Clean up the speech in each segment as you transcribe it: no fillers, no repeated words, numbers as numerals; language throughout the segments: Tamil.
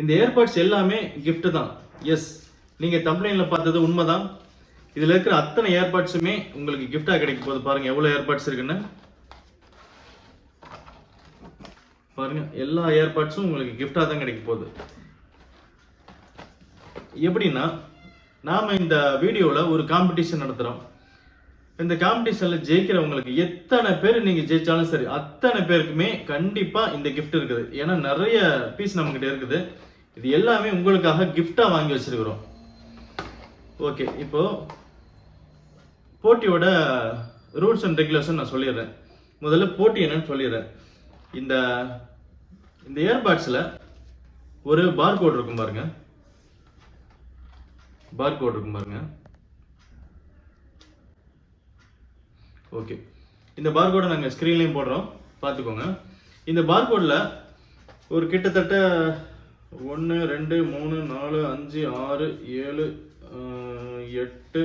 இந்த ஏர்பாட்ஸ் எல்லாமே gift தான். எஸ், நீங்க தம்ப்நெயில்ல பார்த்தது உண்மைதான். இதுல இருக்கிற அத்தனை ஏர்பாட்ஸுமே உங்களுக்கு gift-ஆ கிடைக்க போகுது. பாருங்க எவ்வளவு ஏர்பாட்ஸ் இருக்குன்னு. பாருங்க எல்லா ஏர்பாட்ஸும் உங்களுக்கு gift-ஆ தான் கிடைக்க போகுது. எப்படின்னா நாம இந்த வீடியோல ஒரு காம்படிஷன் நடத்துறோம். இந்த காம்படிஷன்ல ஜெயிக்கிறவங்களுக்கு எத்தனை பேர் நீங்க ஜெயிச்சாலும் சரி அத்தனை பேருக்குமே கண்டிப்பா இந்த கிஃப்ட் இருக்குது. ஏன்னா நிறைய பீஸ் நம்ம கிட்ட இருக்குது. இது எல்லாமே உங்களுக்காக கிஃப்டா வாங்கி வச்சிருக்கிறோம். ஓகே, இப்போ போட்டியோட ரூல்ஸ் அண்ட் ரெகுலேஷன் நான் சொல்லிடுறேன். முதல்ல போட்டி என்னன்னு சொல்லிடுறேன். இந்த இந்த இயர்பாட்ஸ்ல ஒரு பார்கோட் இருக்கும் பாருங்க. பார்கோட் இருக்கும் பாருங்க. ஓகே, இந்த பார்கோடை நாங்கள் ஸ்க்ரீன்லேயும் போடுறோம், பார்த்துக்கோங்க. இந்த பார்கோடில் ஒரு கிட்டத்தட்ட 1 2 3 4 5 6 7 8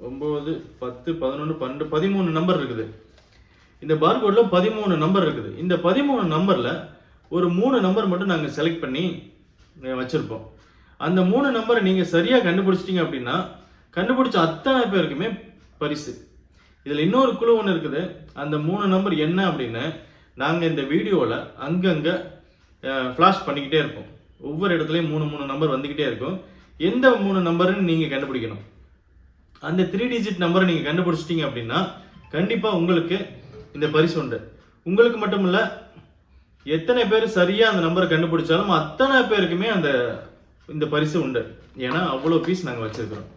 9 10 11 12 13 நம்பர் இருக்குது. இந்த பார்கோடில் 13 நம்பர் இருக்குது. இந்த 13 நம்பரில் ஒரு 3 நம்பர் மட்டும் நாங்கள் செலக்ட் பண்ணி வச்சுருப்போம். அந்த 3 நம்பரை நீங்கள் சரியாக கண்டுபிடிச்சிட்டிங்க அப்படின்னா கண்டுபிடிச்ச அத்தனை பேருக்குமே பரிசு. இதில் இன்னொரு குழு ஒன்று இருக்குது. அந்த 3 நம்பர் என்ன அப்படின்னு நாங்கள் இந்த வீடியோவில் அங்கங்கே ஃப்ளாஷ் பண்ணிக்கிட்டே இருப்போம். ஒவ்வொரு இடத்துலையும் 3 நம்பர் வந்துக்கிட்டே இருக்கும். எந்த 3 நம்பருன்னு நீங்கள் கண்டுபிடிக்கணும். அந்த 3 டிஜிட் நம்பரை நீங்கள் கண்டுபிடிச்சிட்டிங்க அப்படின்னா கண்டிப்பாக உங்களுக்கு இந்த பரிசு உண்டு. உங்களுக்கு மட்டும் இல்லை, எத்தனை பேர் சரியாக அந்த நம்பரை கண்டுபிடிச்சாலும் அத்தனை பேருக்குமே இந்த பரிசு உண்டு. ஏன்னா அவ்வளோ பீஸ் நாங்கள் வச்சுருக்கிறோம்.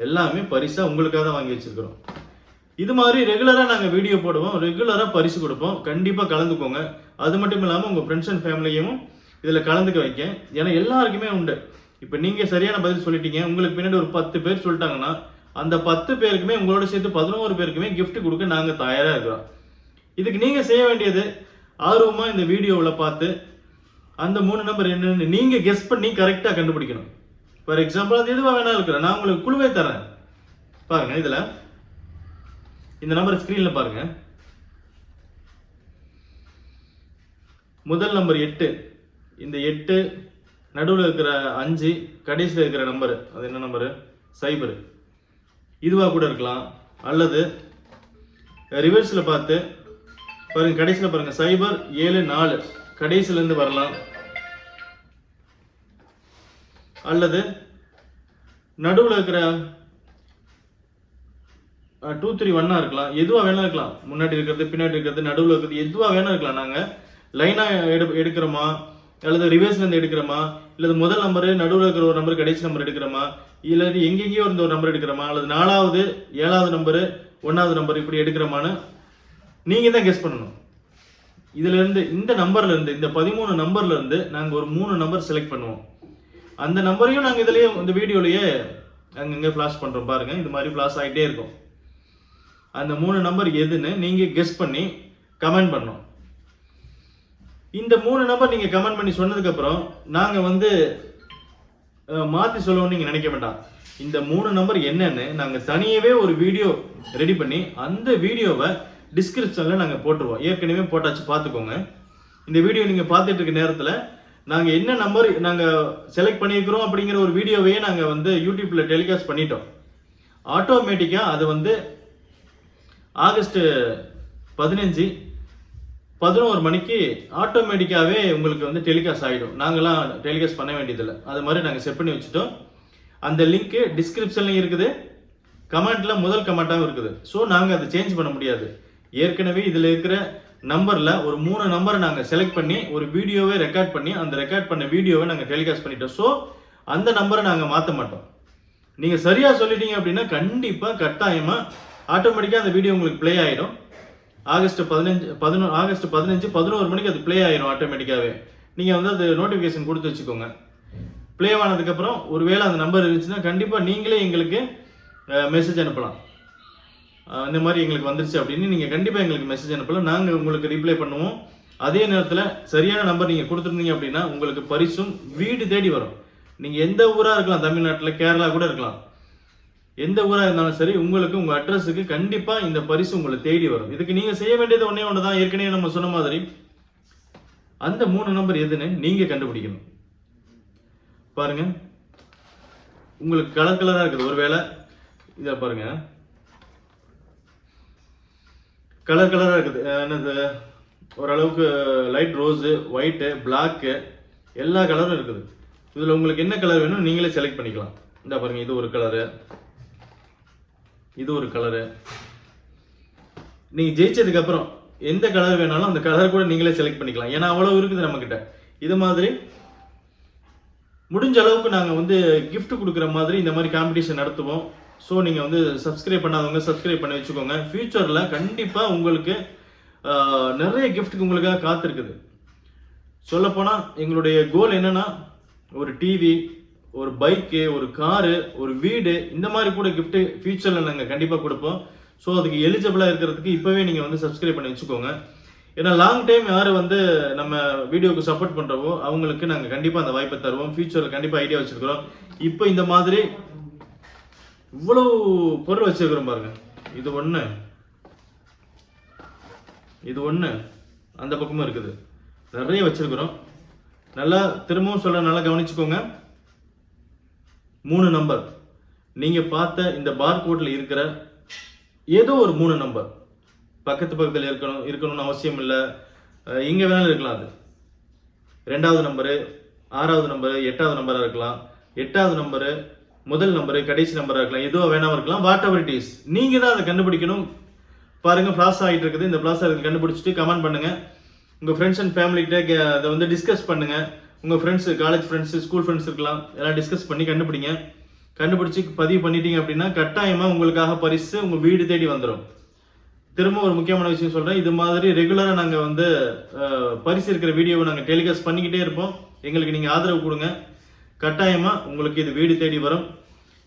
எல்லாமே பரிசாக உங்களுக்காக தான் வாங்கி வச்சுருக்கிறோம். இது மாதிரி ரெகுலராக நாங்கள் வீடியோ போடுவோம், ரெகுலராக பரிசு கொடுப்போம். கண்டிப்பாக கலந்துக்கோங்க. அது மட்டும் இல்லாமல் உங்கள் ஃப்ரெண்ட்ஸ் அண்ட் ஃபேமிலியும் இதில் கலந்துக்க வைக்க. ஏன்னா எல்லாருக்குமே உண்டு. இப்போ நீங்கள் சரியான பதில் சொல்லிட்டீங்க, உங்களுக்கு பின்னாடி ஒரு 10 பேர் சொல்லிட்டாங்கன்னா அந்த 10 பேருக்குமே உங்களோட சேர்த்து 11 பேருக்குமே gift கொடுக்க நாங்கள் தயாராக இருக்கிறோம். இதுக்கு நீங்கள் செய்ய வேண்டியது ஆர்வமாக இந்த வீடியோவில் பார்த்து அந்த 3 நம்பர் என்னன்னு நீங்கள் கெஸ் பண்ணி கரெக்டாக கண்டுபிடிக்கணும். ஃபார் எக்ஸாம்பிள் அது எதுவாக வேணாலும் இருக்கிறேன், நான் உங்களுக்கு குழுவே தரேன். பாருங்கள், இதில் இந்த நம்பர் ஸ்கிரீன்ல பாருங்க. முதல் நம்பர் 8. இந்த 8 நடுவில் இருக்கிற 5 கடைசியில் இருக்கிற நம்பர் அது என்ன நம்பரு? 0. இதுவா கூட இருக்கலாம். அல்லது ரிவர்ஸ்ல பார்த்து பாருங்க, கடைசியில் பாருங்க 0 7 4 கடைசியில இருந்து வரலாம். அல்லது நடுவில் இருக்கிற 2 3 1 இருக்கலாம். எதுவா வேணா இருக்கலாம். முன்னாடி இருக்கிறது, பின்னாடி இருக்கிறது, நடுவில் இருக்கிறது, எதுவா வேணா இருக்கலாம். நாங்க லைனா எடுக்கிறோமா, அல்லது ரிவர்ஸ்ல இருந்து எடுக்கிறோமா, இல்லது முதல் நம்பர் நடுவில் இருக்கிற ஒரு நம்பர் கடைசி நம்பர் எடுக்கிறோமா, இல்ல எங்கெங்கேயோ இருந்த ஒரு நம்பர் எடுக்கிறோமா, அல்லது 4வது 7வது நம்பர் 1வது நம்பர் இப்படி எடுக்கிறோமான்னு நீங்க தான் கெஸ் பண்ணணும். இதுல இருந்து இந்த நம்பர்ல இருந்து இந்த 13 நம்பர்ல இருந்து நாங்க ஒரு 3 நம்பர் செலக்ட் பண்ணுவோம். அந்த நம்பரையும் நாங்க இதுலயே இந்த வீடியோலயே அங்கங்க ஃபிளாஷ் பண்றோம். பாருங்க, இது மாதிரி ஃபிளாஷ் ஆகிட்டே இருக்கும். அந்த 3 நம்பர் எதுன்னு நீங்க கெஸ் பண்ணி கமெண்ட் பண்ணணும். இந்த 3 நம்பர் நீங்க கமெண்ட் பண்ணி சொன்னதுக்கு அப்புறம் நாங்க மாத்தி சொல்லணும்னு நீங்க நினைக்க வேண்டாம். இந்த 3 நம்பர் என்னன்னு நாங்க தனியவே ஒரு வீடியோ ரெடி பண்ணி அந்த வீடியோவை டிஸ்கிரிப்ஷன்ல நாங்க போட்டுருவோம். ஏற்கனவே போட்டாச்சு, பார்த்துக்கோங்க. இந்த வீடியோ நீங்க பார்த்துட்டு இருக்க நேரத்துல நாங்க என்ன நம்பர் நாங்க செலக்ட் பண்ணியிருக்கிறோம் அப்படிங்கிற ஒரு வீடியோவையே நாங்க யூடியூப்ல டெலிகாஸ்ட் பண்ணிட்டோம். ஆட்டோமேட்டிக்கா அது ஆகஸ்ட் 15 11 மணிக்கு ஆட்டோமேட்டிக்காவே உங்களுக்கு டெலிகாஸ்ட் ஆகிடும். நாங்களாம் டெலிகாஸ்ட் பண்ண வேண்டியதில்லை. அது மாதிரி நாங்கள் செட் பண்ணி வச்சுட்டோம். அந்த லிங்க் டிஸ்கிரிப்ஷன்லையும் இருக்குது, கமெண்ட்ல முதல் கமெண்ட்டாகவும் இருக்குது. ஸோ நாங்கள் அதை சேஞ்ச் பண்ண முடியாது. ஏற்கனவே இதில் இருக்கிற நம்பரில் ஒரு 3 நம்பரை நாங்கள் செலக்ட் பண்ணி ஒரு வீடியோவை ரெக்கார்ட் பண்ணி அந்த ரெக்கார்ட் பண்ண வீடியோவை நாங்கள் டெலிகாஸ்ட் பண்ணிட்டோம். ஸோ அந்த நம்பரை நாங்கள் மாற்ற மாட்டோம். நீங்கள் சரியாக சொல்லிட்டீங்க அப்படின்னா கண்டிப்பாக கட்டாயமாக ஆட்டோமேட்டிக்காக அந்த வீடியோ உங்களுக்கு ப்ளே ஆகிடும். ஆகஸ்ட் 15 11 மணிக்கு அது ப்ளே ஆயிரும் ஆட்டோமேட்டிக்காவே. நீங்கள் அது நோட்டிஃபிகேஷன் கொடுத்து வச்சுக்கோங்க. ப்ளே ஆனதுக்கப்புறம் ஒருவேளை அந்த நம்பர் இருந்துச்சுன்னா கண்டிப்பாக நீங்களே எங்களுக்கு மெசேஜ் அனுப்பலாம். இந்த மாதிரி எங்களுக்கு வந்துருச்சு அப்படின்னு நீங்கள் கண்டிப்பாக எங்களுக்கு மெசேஜ் அனுப்பலாம். நாங்கள் உங்களுக்கு ரிப்ளை பண்ணுவோம். அதே நேரத்தில் சரியான நம்பர் நீங்கள் கொடுத்துருந்தீங்க அப்படின்னா உங்களுக்கு பரிசும் வீடு தேடி வரும். நீங்கள் எந்த ஊராக இருக்கலாம், தமிழ்நாட்டில், கேரளா கூட இருக்கலாம், எந்த ஊராக இருந்தாலும் சரி உங்களுக்கு உங்கள் அட்ரஸுக்கு கண்டிப்பாக இந்த பரிசு உங்களை தேடி வரும். இதுக்கு நீங்கள் செய்ய வேண்டியது ஒன்று தான். ஏற்கனவே நம்ம சொன்ன மாதிரி அந்த 3 நம்பர் எதுன்னு நீங்கள் கண்டுபிடிக்கணும். பாருங்க, உங்களுக்கு கலர் கலராக இருக்குது. ஒருவேளை இதை பாருங்க, கலர் கலராக இருக்குது. என்னது, ஓரளவுக்கு லைட் ரோஸு, ஒயிட்டு, பிளாக்கு, எல்லா கலரும் இருக்குது. இதில் உங்களுக்கு என்ன கலர் வேணும் நீங்களே செலக்ட் பண்ணிக்கலாம். இந்த பாருங்க, இது ஒரு கலரு, இது ஒரு கலரு. நீங்கள் ஜெயிச்சதுக்கப்புறம் எந்த கலர் வேணாலும் அந்த கலர் கூட நீங்களே செலக்ட் பண்ணிக்கலாம். ஏன்னா அவ்வளோ இருக்குது நம்மக்கிட்ட. இது மாதிரி முடிஞ்ச அளவுக்கு நாங்கள் வந்து கிஃப்ட் கொடுக்குற மாதிரி இந்த மாதிரி காம்படிஷன் நடத்துவோம். ஸோ நீங்கள் வந்து சப்ஸ்கிரைப் பண்ணாதவங்க சப்ஸ்கிரைப் பண்ணி வச்சுக்கோங்க. ஃபியூச்சரில் கண்டிப்பாக உங்களுக்கு நிறைய கிஃப்ட்டுக்கு உங்களுக்காக காத்திருக்குது. சொல்லப்போனால் எங்களுடைய கோல் என்னன்னா, ஒரு டிவி, ஒரு பைக்கு, ஒரு காரு, ஒரு வீடு, இந்த மாதிரி கூட கிஃப்ட்டு ஃபியூச்சரில் நாங்கள் கண்டிப்பாக கொடுப்போம். ஸோ அதுக்கு எலிஜிபிளாக இருக்கிறதுக்கு இப்போவே நீங்கள் வந்து சப்ஸ்கிரைப் பண்ணி வச்சுக்கோங்க. ஏன்னா லாங் டைம் யார் வந்து நம்ம வீடியோக்கு சப்போர்ட் பண்ணுறவோ அவங்களுக்கு நாங்கள் கண்டிப்பாக அந்த வாய்ப்பை தருவோம். ஃபியூச்சரில் கண்டிப்பாக ஐடியா வச்சுருக்கிறோம். இப்போ இந்த மாதிரி இவ்வளோ பொருள் வச்சுருக்கிறோம் பாருங்க. இது ஒன்று, இது ஒன்று, அந்த பக்கமும் இருக்குது. நிறைய வச்சுருக்கிறோம். நல்லா திரும்பவும் சொல்ல, நல்லா கவனிச்சுக்கோங்க. 3 நம்பர் நீங்கள் பார்த்த இந்த பார்கோடில் இருக்கிற ஏதோ ஒரு 3 நம்பர் பக்கத்து பக்கத்தில் இருக்கணும்னு அவசியம் இல்லை. எங்கே வேணாலும் இருக்கலாம். அது 2வது நம்பரு, 6வது நம்பரு, 8வது நம்பராக இருக்கலாம். 8வது நம்பரு, முதல் நம்பரு, கடைசி நம்பராக இருக்கலாம். எதுவாக வேணாமல் இருக்கலாம். வாட் எவர் இட் இஸ், நீங்கள் தான் அதை கண்டுபிடிக்கணும். பாருங்கள், ஃப்ளாஷ் ஆகிட்டு இருக்குது. இந்த ஃப்ளாஷ் ஆகிட்டு கண்டுபிடிச்சிட்டு கமெண்ட் பண்ணுங்கள். உங்கள் ஃப்ரெண்ட்ஸ் அண்ட் ஃபேமிலிக்கிட்ட அதை வந்து டிஸ்கஸ் பண்ணுங்கள். உங்கள் friends, college friends, school friends இருக்கலாம். எல்லாம் டிஸ்கஸ் பண்ணி கண்டுபிடிங்க. கண்டுபிடிச்சி பதிவு பண்ணிட்டீங்க அப்படின்னா கட்டாயமாக உங்களுக்காக பரிசு உங்கள் வீடு தேடி வந்துடும். திரும்ப ஒரு முக்கியமான விஷயம் சொல்கிறேன். இது மாதிரி ரெகுலராக நாங்கள் வந்து பரிசு இருக்கிற வீடியோவை நாங்கள் டெலிகாஸ்ட் பண்ணிக்கிட்டே இருப்போம். எங்களுக்கு நீங்கள் ஆதரவு கொடுங்க. கட்டாயமாக உங்களுக்கு இது வீடு தேடி வரும்.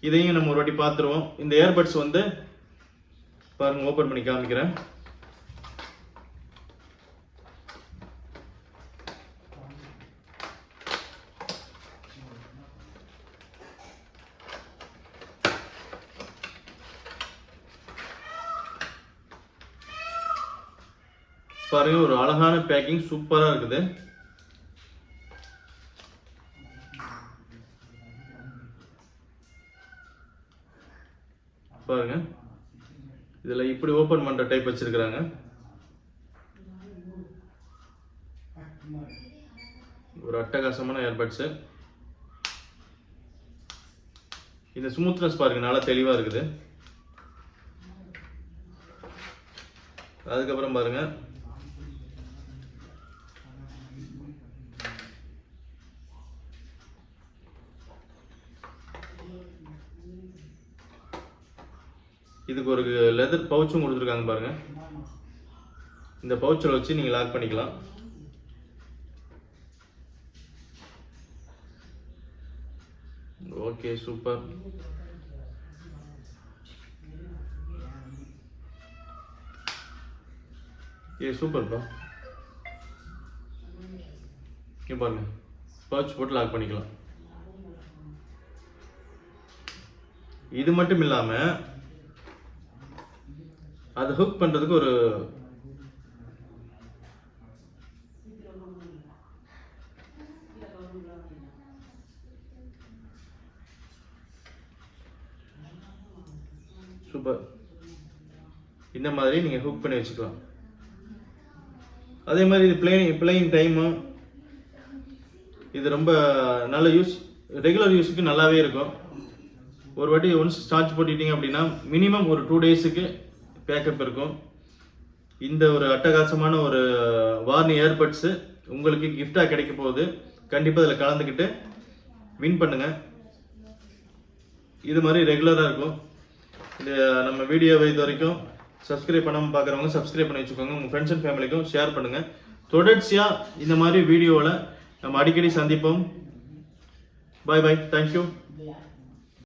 இதையும் நம்ம ஒரு வாட்டி பார்த்துருவோம். இந்த ஏர்பட்ஸ் வந்து பாருங்கள், ஓப்பன் பண்ணி காமிக்கிறேன். பாருங்க, ஒரு அழகான பேக்கிங், சூப்பரா இருக்குது. பாருங்க, இதுல இப்படி ஓபன் பண்ற டைப் வச்சிருக்காங்க. ஒரு அட்டகாசமான ஏர்பட்ஸ். இந்த ஸ்மூத்னஸ் பாருங்க, நல்லா தெளிவா இருக்குது. அதுக்கப்புறம் பாருங்க, இதுக்கு ஒரு லெதர் பவுச்சும் கொடுத்துருக்காங்க பாருங்க. இந்த பவுச்சில் வச்சு நீங்கள் லாக் பண்ணிக்கலாம். Okay, super. சூப்பர்ப்பா. இங்கே பாருங்க, பவுச் போட்டு லாக் பண்ணிக்கலாம். இது மட்டும் இல்லாமல் அது ஹுக் பண்ணுறதுக்கு ஒரு சூப்பர், இந்த மாதிரி நீங்கள் ஹுக் பண்ணி வச்சுக்கலாம். அதே மாதிரி இது பிளேயிங் டைமு, இது ரொம்ப நல்ல யூஸ், ரெகுலர் யூஸுக்கு நல்லாவே இருக்கும். ஒரு வாட்டி ஒன்ஸ் சார்ஜ் போட்டுட்டீங்க அப்படின்னா மினிமம் ஒரு 2 டேஸுக்கு பேக்கப் இருக்கும். இந்த ஒரு அட்டகாசமான ஒரு வார்னி ஏர்பட்ஸு உங்களுக்கு கிஃப்டாக கிடைக்க போகுது. கண்டிப்பாக இதில் கலந்துக்கிட்டு வின் பண்ணுங்கள். இது மாதிரி ரெகுலராக இருக்கும். இந்த நம்ம வீடியோவை இது வரைக்கும் சப்ஸ்கிரைப் பண்ணாமல் பார்க்குறவங்க சப்ஸ்கிரைப் பண்ணி வச்சுக்கோங்க. உங்கள் ஃப்ரெண்ட்ஸ் அண்ட் ஃபேமிலிக்கும் ஷேர் பண்ணுங்கள். தொடர்ச்சியாக இந்த மாதிரி வீடியோவில் நம்ம அடிக்கடி சந்திப்போம். பாய் பாய், தேங்க்யூ.